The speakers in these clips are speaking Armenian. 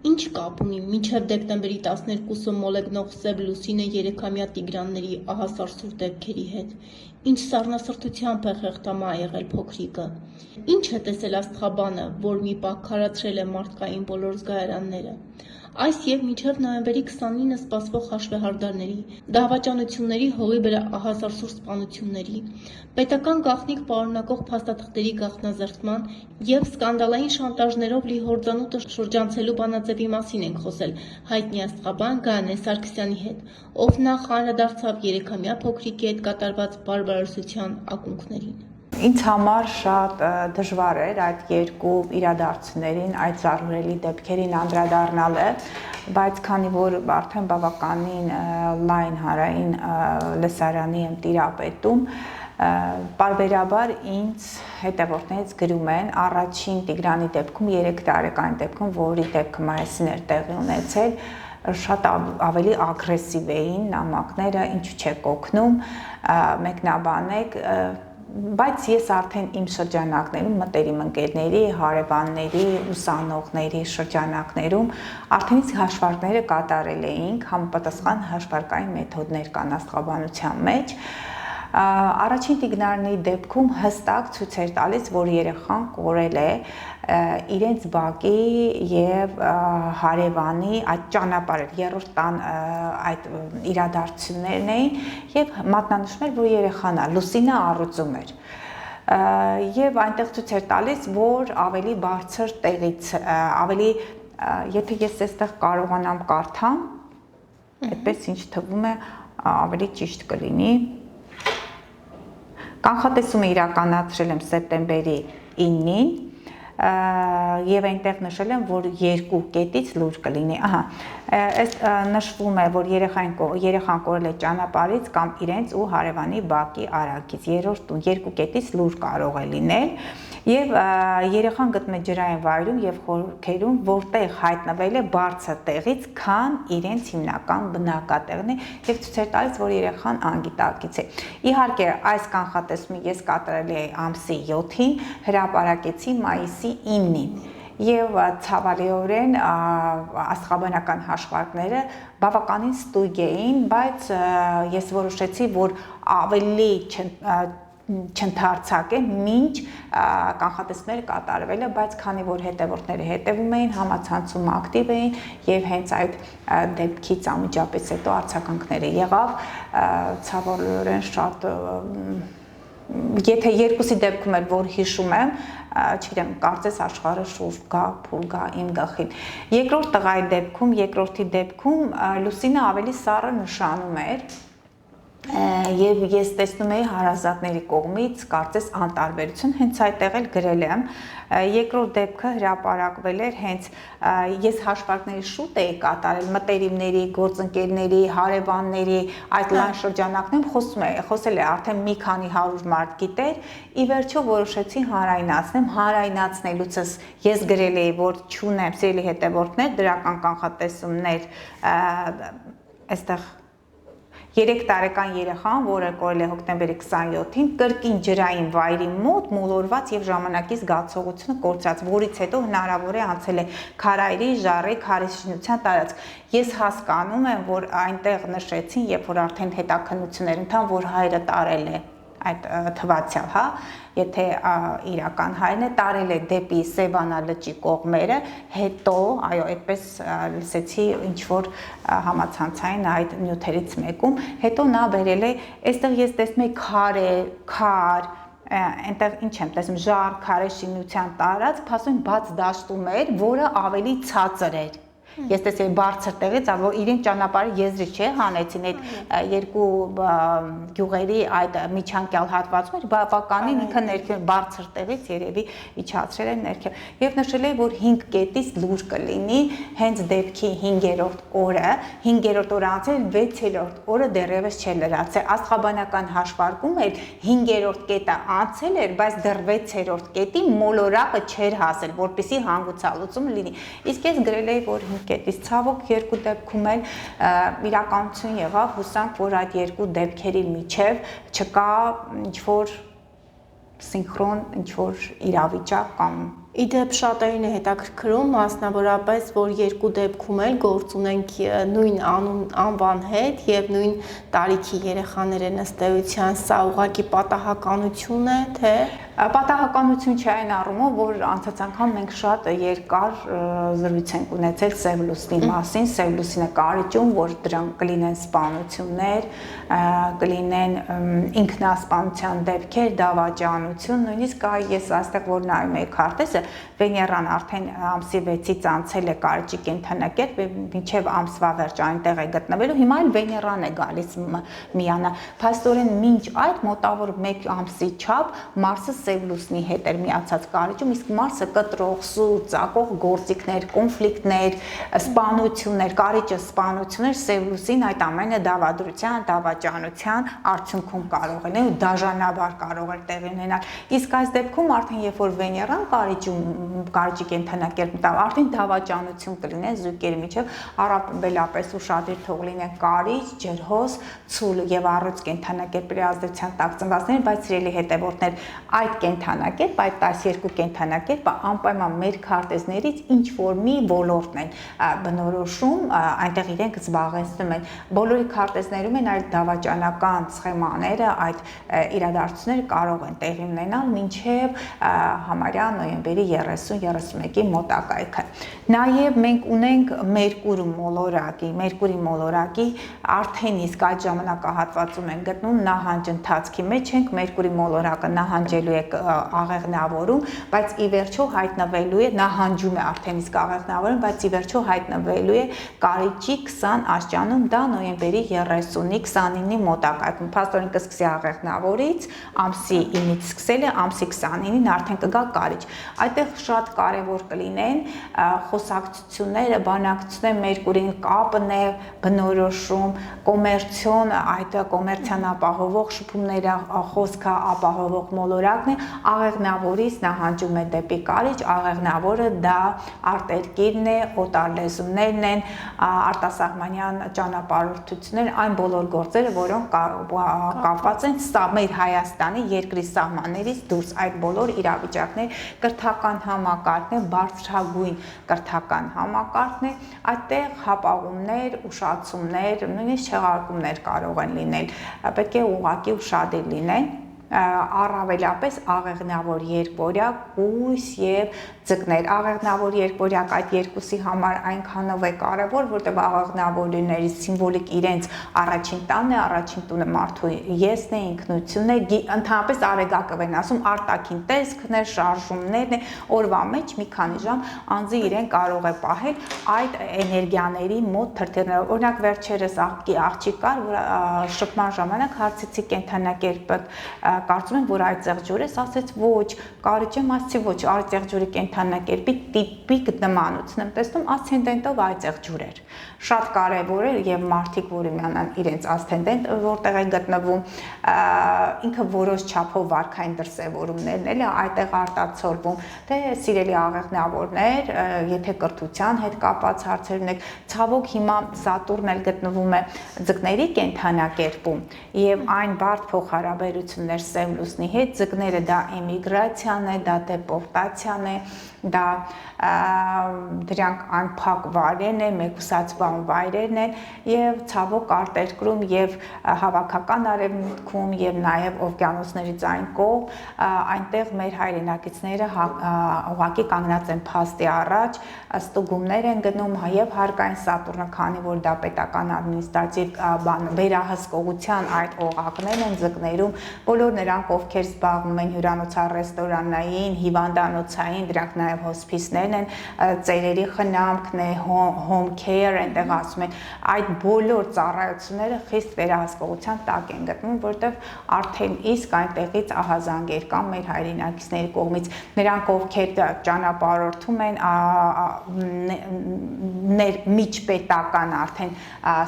Ինչ կապ ունի մինչև դեկտեմբերի 12-ը մոլեգնող Սև Լուսինը 3-ամյա Տիգրանների ահասարսուռ դեպքերի հետ, ինչ սառնասրտությամբ է խեղդամահ եղել փոքրիկը, ինչ է տեսել աստղաբանը, որ մի պահ քարացրել է մարդկային բոլոր զգայարանները, այս և մինչև նոյեմբերի 29-ը սպասվող հաշվեհարդարների, դահվաճանությունների, հողի վրա ահասարսուռ սպանությունների, պետական գաղտնիք պարունակող փաստաթղթերի գաղտնազերծման և սկանդալային շանտաժներով լի հորձանուտը շրջանցելու բանաձևի մասին ենք խոսել հայտնի աստղաբան Գայանե Սարգսյանի հետ, ով նախ անդրադարձավ 3-ամյա փոքրիկի հետ կատարված բարբարոսության ակունքներին։ Ինձ համար շատ դժվար էր այդ երկու իրադարձություններին, այդ զարհուրելի դեպքերին անդրադառնալը, բայց քանի որ արդեն բավականին լայն հանրային լսարանի եմ տիրապետում, պարբերաբար ինձ հետևորդներից գրում են առաջին Տիգրանի դեպքում, 3 տարեկանի դեպքում, որի դեպքը մայիսին էր տեղի ունեցել, շատ ավելի ագրեսիվ էին նամակները, ինչու չեք օգնում, մեկնաբանեք, բայց ես արդեն իմ շրջանակներում, մտերիմ ընկերների, հարևանների, ուսանողների շրջանակներում արդեն իսկ հաշվարկները կատարել էինք, համապատասխան հաշվարկային մեթոդներ կան աստղաբանության մեջ։ Առաջին Տիգրանի դեպքում հստակ ցույց էր տալիս, որ երեխան կորել է իրենց բակի եւ հարևանի այդ ճանապարհը, երրորդ տան այդ իրադարձություններն էին եւ մատնանշում էր, որ երեխան է, Լուսինը առուծում էր։ Եվ այնտեղ ցույց էր տալիս, որ ավելի բարձր տեղից, ավելի, եթե ես այստեղ կարողանամ կարդամ, այդպես ինչ թվում է, ավելի ճիշտ կլինի։ Կանխատեսումը իրականացրել եմ սեպտեմբերի 9-ին եւ այնտեղ նշել եմ, որ 2 կետից լուր կլինի։ Այս նշվում է, որ երեխան կորել է ճանապարհից կամ իրենց ու հարևանի բակի արագից, երրորդ տուն 2 կետից լուր կարող է լինել եւ երեխան գտնում է ջրային վայրում եւ խորքերում, որտեղ հայտնվել է բարձր տեղից, քան իրենց հիմնական բնակատեղն է եւ ցույց է տալիս, որ երեխան անգիտակից է։ Իհարկե, այս կանխատեսումը ես կատարել էի ամսի 7-ին, հրապարակեցի մայիսի 9-ին։ Եվ ցավալիորեն աստղաբանական հաշվարկները բավականին ստույգ էին, բայց ես որոշեցի, որ ավելի չընթարցակեմ մինչ կանխատեսումները կատարվելը, բայց քանի որ հետևորդները հետևում էին, համացանցում ակտիվ էին եւ հենց այդ դեպքից անմիջապես հետո արձագանքները եղավ, ցավալիորեն շատ եթե երկուսի դեպքում էլ որ հիշում եմ, չգիտեմ, կարծես աշխարհը շուրջ գա, փուլ գա իմ գլխին։ Երկրորդ տղայի դեպքում, երկրորդի դեպքում Լուսինը ավելի սառը նշանում էր եւ ես տեսնում էի հարազատների կողմից կարծես անտարբերություն, հենց այդտեղ էլ գրել եմ։ Երկրորդ դեպքը հրապարակվել էր հենց ես հաշվարկների շուտ էի կատարել մտերիմների, գործընկերների, հարևանների այդ լայն շրջանակներում խոսել է արդեն մի քանի 100 մարդ գիտեր, ի վերջո որոշեցի հանրայնացնեմ, հանրայնացնելուցս ես գրել էի, որ չունեմ սիրելի հետևորդներ, դրական կանխատեսումներ, այստեղ 3 տարեկան երեխան, որը կորել է հոկտեմբերի 27-ին, կրկին ջրային վայրի մոտ մոլորված եւ ժամանակի զգացողությունը կորցրած, որից հետո հնարավոր է անցել է քարայրի, ժառի, քարիշինության տարածք։ Ես հասկանում եմ, որ այնտեղ նշեցին, երբ որ արդեն հետաքննություններ ընթան, որ հայրը տարել է այդ թվացյալ, հա, եթե իրական հայրն է տարել է դեպի Սևանա լճի կողմերը, հետո, այո, այդպես լսեցի ինչ որ համացանցային այդ նյութերից մեկում, հետո նա բերել է, այստեղ ես տեսնում եմ քար, այնտեղ ինչ եմ տեսնում, ժառ, քարե շինության տարածք, փաստորեն բաց դաշտում էր, որը ավելի ցածր էր։ Ես տեսել բարձր տեղից, որ իրեն ճանապարհի եզրի չէ, հանեցին այդ երկու գյուղերի այդ միջանկյալ հատվածում էր, բավականին ինքը ներքև բարձր տեղից երևի իջացրել է ներքև։ Եվ նշել է, որ 5 կետից լուր կլինի, հենց դեպքի 5-րդ օրը, 5-րդ օրը անցել, 6-րդ օրը դեռևս չէ լրացել։ Աստղաբանական հաշվարկում էր 5-րդ կետը անցել էր, բայց դեռ 6-րդ կետի մոլորակը չէր հասել, որպեսզի հանգուցալուծում լինի։ Իսկ ես գրել էի, որ կետից ցավոք երկու դեպքում էլ իրականություն եղավ, հուսանք, որ այդ երկու դեպքերի միջև չկա ինչ որ սինխրոն ինչ որ իրավիճակ կամ Իդեպ շատերին է հետաքրքրում, մասնավորապես, որ երկու դեպքում էլ գործ ունենք նույն անվան հետ եւ նույն տարիքի երեխաներ են ըստ էության, սա ուղղակի պատահականություն է, թե պատահականություն չէ այն առումով, որ անցած անգամ մենք շատ երկար զրույց ենք ունեցել սև լուսնի մասին, սև լուսինը կարիճում, որ դրանք կլինեն սպանություններ, կլինեն ինքնասպանության դեպքեր, դավաճանություն, նույնիսկ ես այստեղ որ նայում եի քարտեզը, Վեներան արդեն ամսի 6-ից անցել է կարիճի կենդանակերպ, մինչև ամսվա վերջ այնտեղ է գտնվելու, հիմա էլ Վեներան է գալիս միանա, փաստորեն մինչ այդ մոտավոր 1 ամսի չափ Մարսը սև լուսնի հետ էր միացած կարիճում, իսկ Մարսը կտրող, սուր, ծակող գործիքներ, կոնֆլիկտներ, սպանություններ, կարիճը սպանություններ, սև լուսին այդ ամենը դավադրության, դավաճանության արդյունքում կարող է լինել ու դաժանաբար կարող է տեղի ունենալ։ Իսկ այս դեպքում արդեն երբ որ Վեներան կարիճի կենդանակերպ տավ, արդեն դավաճանություն կլինեն զույգերի միջև, առավելապես ուշադիր թող լինեն կարիճ, ջրհոս, ցուլ եւ առողջ կենդանակերպերի ազդեցության տակ ծնվածներ, բայց սիրելի հետևորդներ, այդ կենդանակերպ, այդ 12 կենդանակերպը անպայման մեր քարտեզներից ինչ որ մի ոլորտն են բնորոշում, այնտեղ իրենք զբաղեցնում են։ Բոլորի քարտեզներում են այդ դավաճանական սխեմաները, այդ իրադարձությունները կարող են տեղի ունենալ մինչև համարյա նոյեմբերի 30-31-ի մոտակայքը։ Նաև մենք ունենք Մերկուրի մոլորակի արդեն իսկ այդ ժամանակահատվածում են գտնում նահանջ ընթացքի մեջ ենք, Մերկուրի մոլորակը նահանջելու է աղեղնավորում, բայց ի վերջո հայտնվելու է, նահանջում է արդեն իսկ աղեղնավորում, բայց ի վերջո հայտնվելու է կարիճի 20 աստիճանում, դա նոյեմբերի 30-ի 29-ի մոտակայքում։ Փաստորեն կսկսի աղեղնավորից, ամսի 9-ից սկսել է, ամսի 29-ին արդեն կգա կարիճ։ Այդտեղ շատ կարևոր կլինեն խոսակցությունները, բանակցությունները, Մերկուրին կապն է բնորոշում, կոմերցիոն, այդ կոմերցիան ապահովող շփումները, խոսքը ապահովող մոլորակն է, աղեղնավորից նահանջում է դեպի կարիճ, աղեղնավորը դա արտերկիրն է, օտար լեզուներն են, արտասահմանյան ճանապարհորդություններ, այն բոլոր գործերը, որոնք կապված են մեր Հայաստանի երկրի սահմաններից դուրս, այդ բոլոր իրավիճակներ, կրթական համակարգն է, բարձրագույն կրթական համակարգն է, այդտեղ հապաղումներ, ուշացումներ, նույնիսկ չեղարկումներ կարող են լինել, պետք է ուղղակի ուշադիր լինեն, առավելապես աղեղնավոր երկվորյակ, կույս եւ ձկներ։ Աղեղնավոր երկվորյակ այդ երկուսի համար այնքանով է կարևոր, որտեղ աղեղնավորների սիմվոլիկ իրենց առաջին տանն է, առաջին տունը մարդու եսն է, ինքնությունն է, ընդհանրապես արեգակը են ասում, արտաքին տեսքն է, շարժումներն է, օրվա մեջ մի քանի ժամ անձը իրեն կարող է պահել այդ էներգիաների մոտ թրթիռներով։ Օրինակ վերջերս աղջիկ կար, որ շփման ժամանակ հարցեցի կենդանակերպը կարծում եմ, որ այծեղ ջուրը, ասաց ոչ, կարիճ եմ, ասացի ոչ, այծեղ ջուրի կենդանակերպի տիպիկ նմանություն եմ տեսնում, ասցենդենտով այծեղ ջուր էր։ Շատ կարևոր է եւ մարդիկ, որ իմանան իրենց ասցենդենտ որտեղ է գտնվում, ինքը որոշ չափով վարքային դրսևորումներն էլ այդտեղ արտացոլվում, թե սիրելի աղեղնավորներ, եթե կրթության հետ կապված հարցեր ունեք, ցավոք հիմա Սատուրնն էլ գտնվում է ձկների կենդանակերպում եւ այն բարդ փոխհարաբերություններ սև լուսնի հետ, ձկները դա էմիգրացիան է, դա դեպորտացիան է, դա դրանք անփակ վայրերն են, մեկուսացման վայրերն են եւ ցավոք արտերկրում եւ հավաքական արևմուտքում եւ նաեւ օվկիանոսներից այն կողմ այնտեղ մեր հայրենակիցները ուղղակի կանգնած են փաստի առաջ, ստուգումներ են գնում եւ հարկային Սատուրնը, քանի որ դա պետական ադմինիստրատիվ վերահսկողության այդ օղակներն են ձկներում, բոլոր նրանք ովքեր զբաղվում են հյուրանոցառեստորանային, հիվանդանոցային, դրանք նաեւ հոսպիսներն են, ծերերի խնամքն է, home care, այնտեղ ասում են, այդ բոլոր ծառայությունները խիստ վերահսկողության տակ են գտնվում, որտեղ արդեն իսկ այնտեղից ահազանգեր կան մեր հայրենակիցների կողմից, նրանք ովքեր ճանապարհորդում են միջպետական արդեն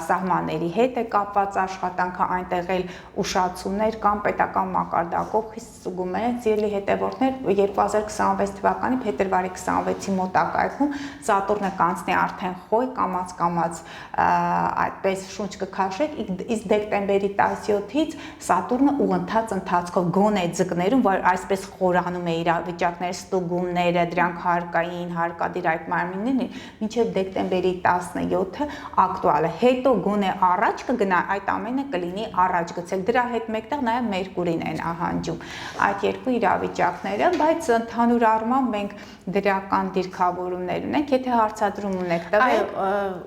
սահմանների հետ է կապված աշխատանքը, այնտեղ էլ ուշացումներ կան պետական մակարդակով, խիստ ստուգումներ են, սիրելի հետևորդներ, 2026 թվականի փետրվարի փետրվարի 26-ի մոտակայքում Սատուրնը կանցնի արդեն Խոյ, կամաց այդպես շունչ կքաշեք, իսկ դեկտեմբերի 17-ից Սատուրնը ուղղընթաց ընթացքով գոնե ձկներում, որ այսպես խորանում է իրավիճակները, ստուգումները, դրանք հարկային, հարկադիր այդ մարմիններն մինչև դեկտեմբերի 17-ը ակտուալ է։ Հետո գոնե առաջ կգնա, այդ ամենը կլինի առաջ գցել։ Դրա հետ մեկտեղ նաև Մերկուրին են ահանջում այդ երկու իրավիճակները, բայց ընդհանուր առմամբ մենք դրական դիրքավորումներ ունենք, եթե հարցադրում ունեք տվեք։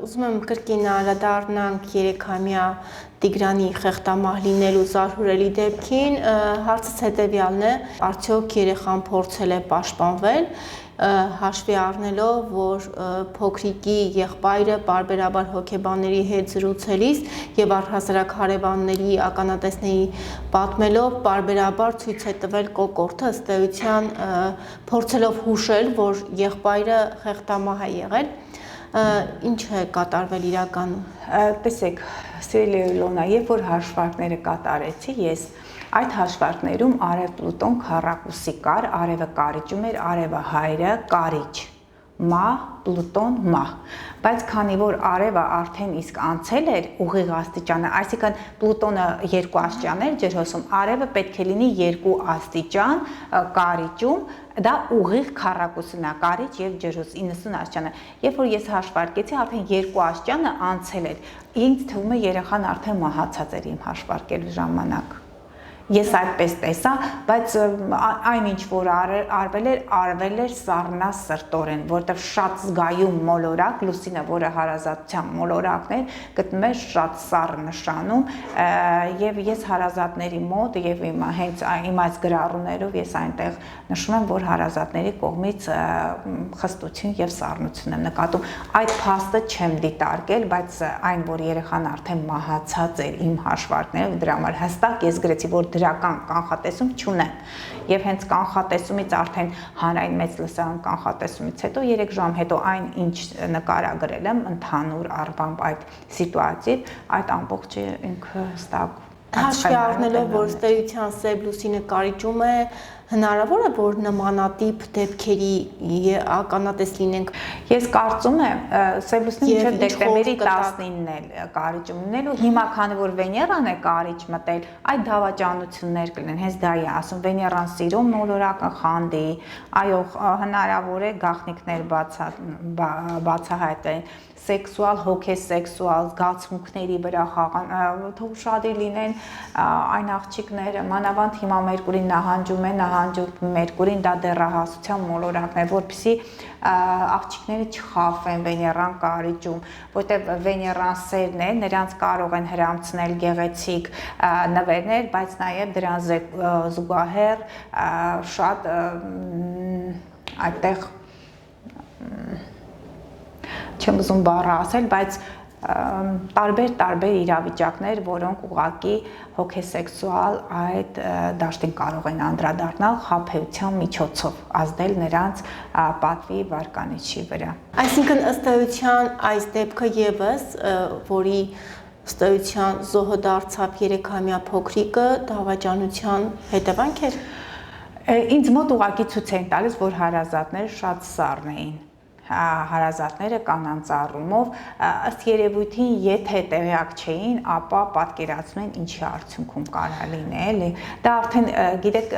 Ուզում եմ կրկին անդրադառնանք 3-ամյա Տիգրանի խեղտամահ լինելու զարհուրելի դեպքին, հարցս հետևյալն է, արդյոք երեխան փորձել է պաշտպանվել, հաշվի առնելով, որ փոքրիկի եղբայրը պարբերաբար հոգեբանների հետ զրուցելիս եւ առհասարակ հարևանների ականատեսների պատմելով պարբերաբար ցույց է տվել կոկորդը, ըստ էության փորձելով հուշել, որ եղբայրը խեղտամահ է եղել, ինչ է կատարվել իրականում։ Տեսեք, սիրելի Իլոնա, երբ որ հաշվարկները կատարեցի, ես այդ հաշվարկներում արև Պլուտոն քառակուսի կար, արևը կարիճում էր, արևը հայրը կարիճ, մահ, Պլուտոն մահ, բայց քանի որ արևը արդեն իսկ անցել էր ուղիղ աստիճանը, այսինքն Պլուտոնը 2 աստիճան էր ջրհոսում, արևը պետք է լինի 2 աստիճան կարիճում, դա ուղիղ քառակուսն է, կարիճ եւ ջրհոս 90 աստիճանը։ Երբ որ ես հաշվարկեցի, արդեն 2 աստիճանը անցել էր։ Ինձ թվում է երեխան արդեն մահացած էր իմ հաշվարկելու ժամանակ։ Ես այդպես տեսա, բայց այնինչ որ արվել էր սառնասրտորեն, որտեղ շատ զգայուն մոլորակ, լուսինը, որը հարազատության մոլորակն էր, գտնում էր շատ սառ նշանում, եւ ես հարազատների մոտ եւ հենց իմ այս գրառումներով ես այնտեղ նշում եմ, որ հարազատների կողմից խստություն եւ սառնություն եմ նկատում։ Այդ փաստը չեմ դիտարկել, բայց այն, որ երեխան արդեն մահացած էր իմ հաշվարկներով, դրա համար հստակ ես գրեցի, որ դրական կանխատեսում չունեմ եւ հենց կանխատեսումից արդեն հանրային մեծ լսարան կանխատեսումից հետո 3 ժամ հետո այն ինչ նկարագրել եմ ընդհանուր առմամբ այդ սիտուացիվ այդ ամբողջը ինքը հստակ հաշվի առնելով որ ըստ էության սև լուսինը կարիճում է հնարավոր է որ նմանատիպ դեպքերի ականատես լինենք։ Ես կարծում եմ սև լուսինը մինչև դեկտեմբերի 19-ն է կարիճում լինելու, հիմա քանի որ Վեներան է կարիճ մտել, այդ դավաճանություններ կլինեն, հենց դա է ասում, Վեներան սիրում մոլորակը խանդի, այո, հնարավոր է գաղտնիքներ բացահայտեն, սեքսուալ, հոգեսեքսուալ զգացմունքների վրա թող շատի լինեն այն աղջիկները, մանավանդ հիմա Մերկուրին նահանջում է, Մերկուրին դա դեռահասության մոլորակն է, որպեսզի աղջիկները չխաբեն Վեներան կարիճում, որտեղ Վեներան սերն է, նրանց կարող են հրամցնել գեղեցիկ նվերներ, բայց նաև դրան զուգահեռ շատ այդտեղ չեմ ուզում բառը ասել, բայց տարբեր իրավիճակներ, որոնք ուղղակի հոգեսեքսուալ այդ դաշտին կարող են անդրադառնալ խաբեության միջոցով, ազդել նրանց պատվի վարկանիշի վրա։ Այսինքն ըստ էության այս դեպքը եւս, որի ըստ էության զոհը դարձավ 3-ամյա փոքրիկը, դավաճանության հետևանք էր։ Ինձ մոտ ուղղակի ցույց են տալիս, որ հարազատները շատ սառն էին։ Հարազատները կանանց առումով ըստ երևույթին եթե տեղյակ չէին, ապա պատկերացնում են ինչի արդյունքում կարա լինել։ Դա արդեն գիտեք,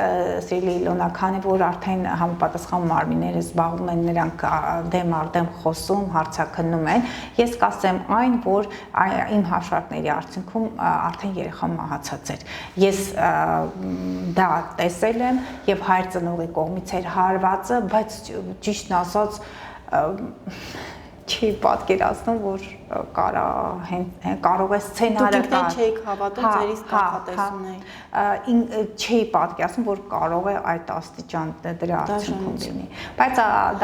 սիրելի Իլոնա, քանի որ արդեն համապատասխան մարմինները զբաղվում են նրանք դեմ առ դեմ խոսում, հարցաքննում են, ես կասեմ այն, որ իմ հաշվարկների արդյունքում արդեն երեխան մահացած էր։ Ես դա տեսել եմ եւ հայր ծնողի կողմից էր հարվածը, բայց ճիշտն ասած չի պատկերացնում, որ կարող է սցենարը չէիք հավատում ձերից կանխատեսումներին։ Չի պատկերացնում, որ կարող է այդ աստիճան դրա արդյունքում լինի։ Բայց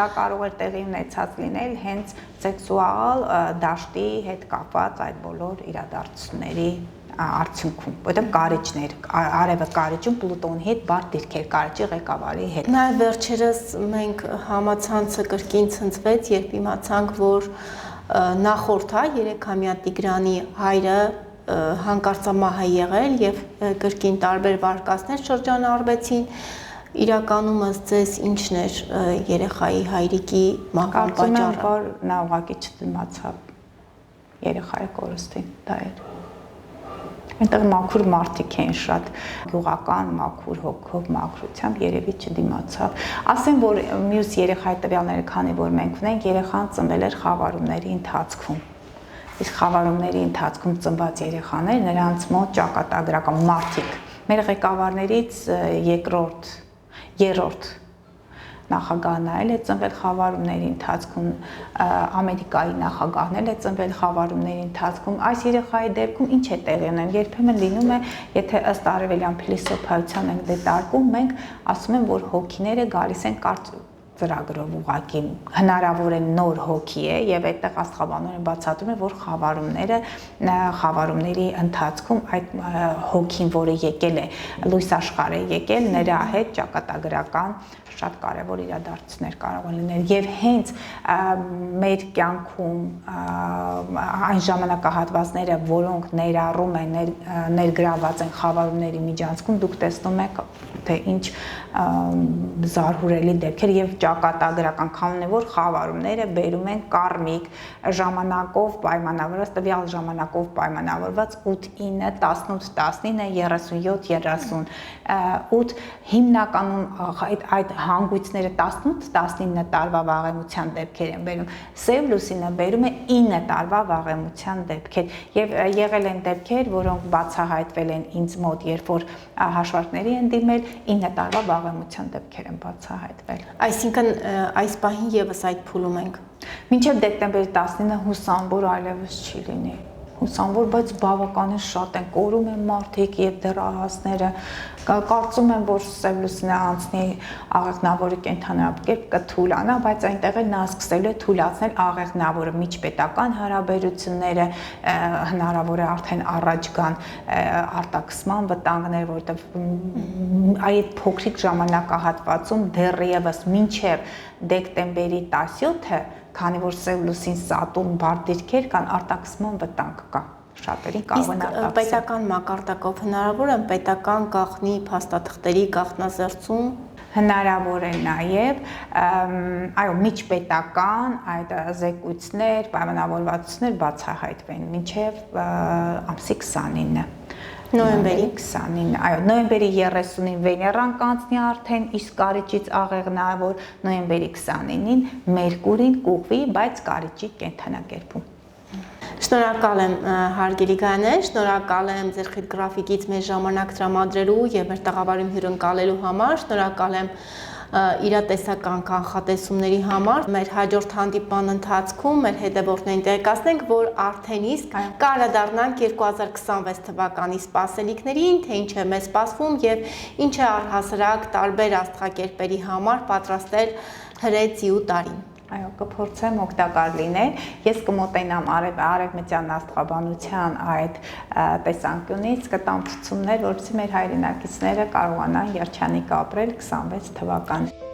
դա կարող է տեղի ունեցած լինել հենց սեքսուալ դաշտի հետ կապված այդ բոլոր իրադարձությունների արդյունքում, որտեղ կարիճներ, արևը կարիճում Պլուտոնի հետ բարդ դիրքեր կարիճի ղեկավարի հետ։ Նաև վերջերս մենք համացանցը կրկին ցնցվեց, երբ իմացանք, որ նախորդ 3-ամյա Տիգրանի հայրը հանկարծամահ է եղել եւ կրկին տարբեր վարկածներ շրջանառվեցին Իրականում ըստ ձեզ ինչն էր երեխայի հայրիկի մահվան Կարծում եմ, պատճառը։ որ նա ուղղակի չդիմացավ երեխայի կորստին, դա էր։ Այնտեղ մաքուր մարդիկ էին շատ գյուղական, մաքուր հոգով, մաքրությամբ երևի չդիմացավ։ Ասեմ, որ մյուս երեխայի տվյալները, քանի որ մենք ունենք, երեխան ծնվել էր խավարումների ընթացքում։ Իսկ խավարումների ընթացքում ծնված երեխաներ նրանց մոտ ճակատագրական մարդիկ։ Մեր ղեկավարներից երրորդ նախագահն էլ է ծնվել խավարումների ընթացքում, Ամերիկայի նախագահն էլ է ծնվել խավարումների ընթացքում։ Այս երեխայի դեպքում ինչ է տեղի ունենում։ Երբեմն լինում է, եթե ըստ արևելյան փիլիսոփայության ենք դետարկում, մենք ասում ենք, որ հոգիները գալիս են ծրագրով ուղղակի հնարավոր է նոր հոգի է եւ այդտեղ աստղաբանորեն բացատրում է, որ խավարումների ընթացքում այդ հոգին, որը եկել է լույս աշխարհ է եկել, նրա հետ ճակատագրական շատ կարևոր իրադարձություններ կարող են լինել եւ հենց մեր կյանքում այն ժամանակահատվածները, որոնք ներառում են ներգրաված են խավարումների միջանցքում, դուք տեսնում եք, թե ինչ զարհուրելի դեպքեր եւ ճակատագրական կանոնն է, որ խավարումները բերում են կարմիկ ժամանակով պայմանավորված, տվյալ ժամանակով պայմանավորված 8-9, 18-19, 37-38 հիմնականում այդ հանգույցները 18-19 տարվա վաղեմության դեպքեր են բերում։ Սև լուսինը բերում է 9 տարվա վաղեմության դեպքեր եւ եղել են դեպքեր, որոնք բացահայտվել են ինձ մոտ, երբ որ հաշվարկների են դիմել, 9 տարվա վաղեմության դեպքեր են բացահայտվել։ Այսինքն այս պահին եւս այդ փուլում ենք։ Մինչև դեկտեմբերի 19-ը հուսանվոր այլևս չի լինի։ Հուսանվոր, բայց բավականին շատ են կորում են մարդիկ եւ դեռահասները։ Կարծում եմ, որ սև լուսինը անցնի աղեղնավորը կենթանապկեպ կթուլանա, բայց այնտեղ էլ նա սկսելու է թուլացնել աղեղնավորը, միջպետական հարաբերությունները, հնարավոր է արդեն առաջ գան արտաքսման վտանգներ, որովհետեւ այդ փոքրիկ ժամանակահատվածում դեռևս մինչև դեկտեմբերի 17-ը, քանի որ սև լուսին Սատուրն բարդ դիրքեր կան, արտաքսման վտանգ կա։ Շատերին կարող են արտաքսել։ Պետական մակարդակով հնարավոր է պետական գաղտնի փաստաթղթերի գաղտնազերծում հնարավոր է նաև, այո, միջպետական այդ զեկույցներ, պայմանավորվածություններ բացահայտվեն մինչև ամսի 29-ը։ Նոյեմբերի 29, այո, նոյեմբերի 30-ին Վեներան կանցնի արդեն իսկ կարիճից աղեղնավոր, նոյեմբերի 29-ին Մերկուրին կուղվի, բայց կարիճի կենթանակերպում։ Շնորհակալ եմ հարգելի գաներ, շնորհակալ եմ ձեր խիտ գրաֆիկից մեր ժամանակ տրամադրելու եւ մեր տաղավարին հյուրընկալելու համար, շնորհակալ եմ իրատեսական կանխատեսումների համար։ Մեր հաջորդ հանդիպման ընթացքում մեր հետևորդներին տեղեկացնենք, որ արդեն իսկ կանդրադառնանք 2026 թվականի սպասելիքներին, թե ինչ է մեզ սպասվում եւ ինչ է առհասարակ տարբեր աստղակերպերի համար պատրաստել հրեցի ու տարին։ Այո, կփորձեմ օգտակար լինել։ Ես կմոտենամ արևմտյան աստղաբանության այդ տեսանկյունից, կտամ ցուցումներ, որովհետեւ մեր հայրենակիցները կարողանան երջանիկ ապրել 26 թվականին։